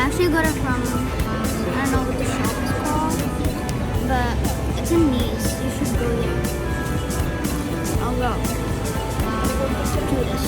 actually got it from, I don't know what the shop is called, but it's in Nice. You should go there. I'll go. Do this.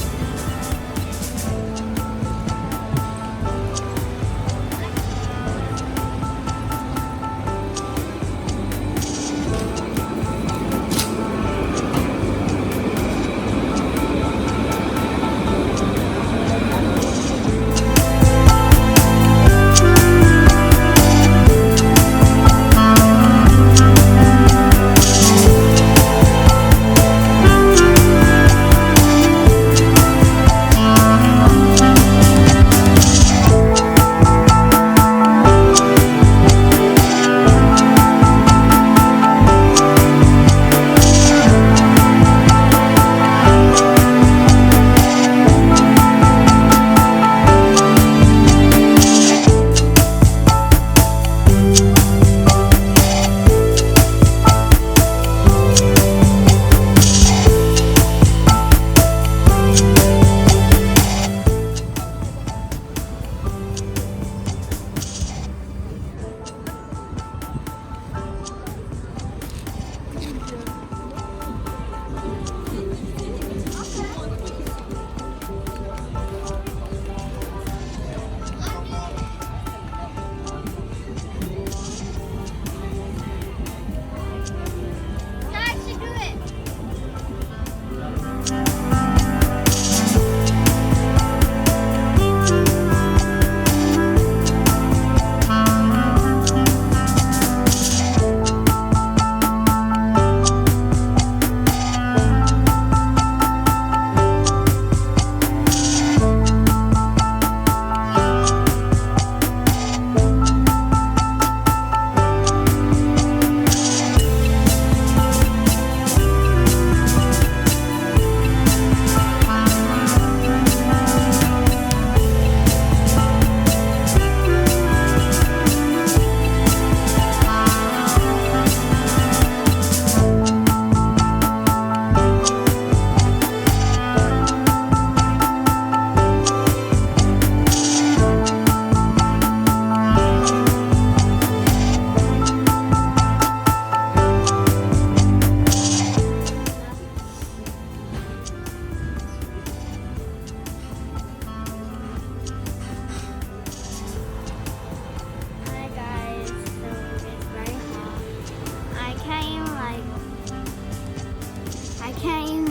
I can't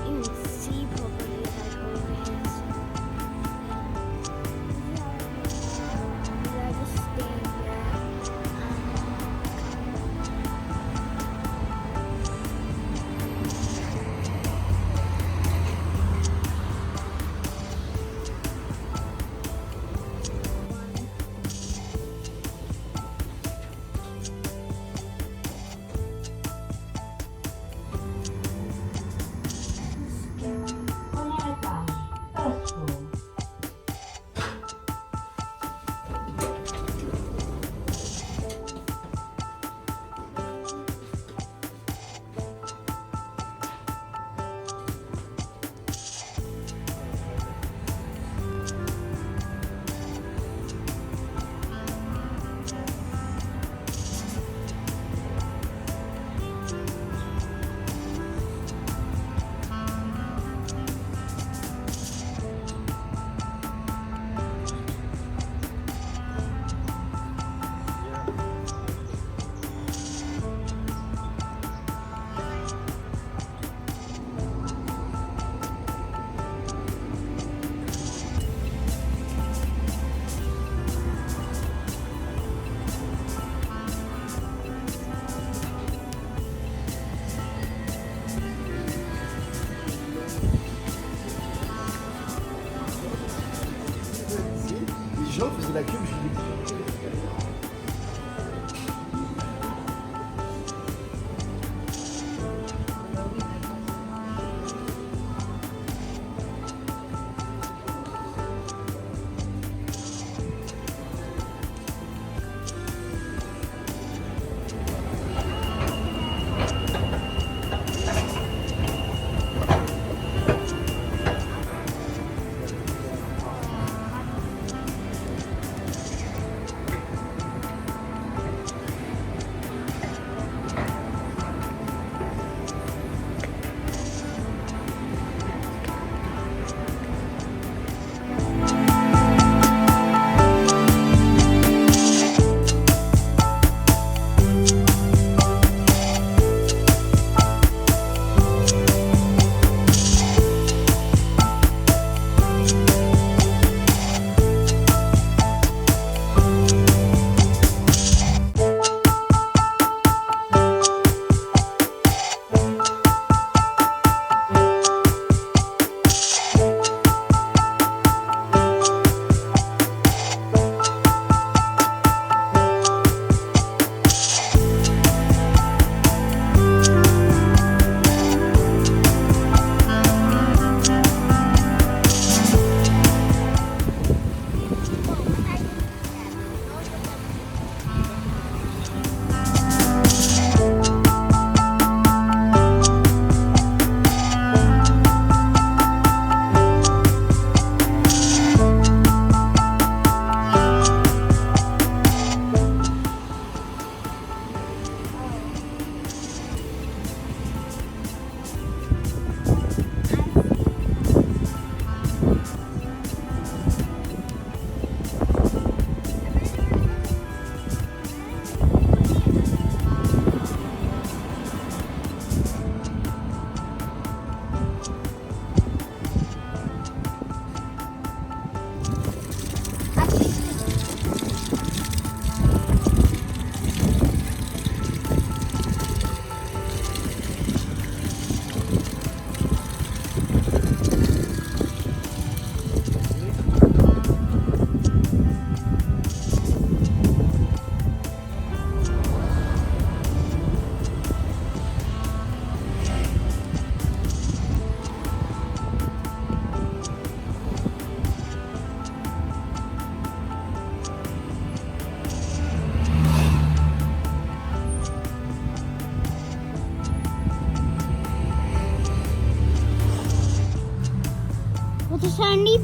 even see properly like over here. So I just stand here. Les gens faisaient la queue, je dis,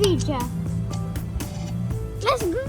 picture. Let's go.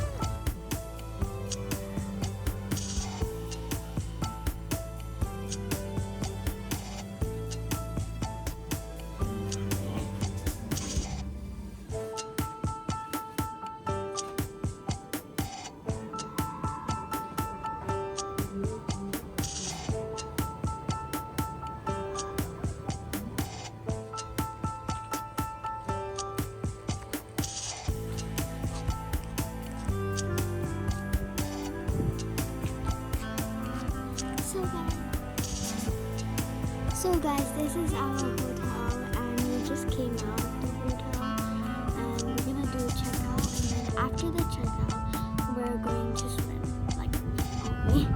So guys, this is our hotel and we just came out of the hotel and we're gonna do a checkout, and then after the checkout we're going to swim, like me.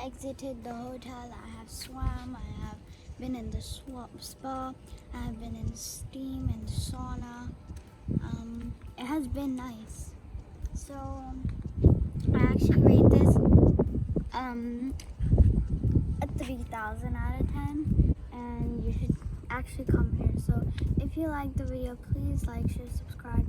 Exited the hotel. I have swam, I have been in the spa, I have been in steam and sauna. It has been nice. So I actually rate this a 3,000 out of 10, and you should actually come here. So if you like the video, please like, share, subscribe.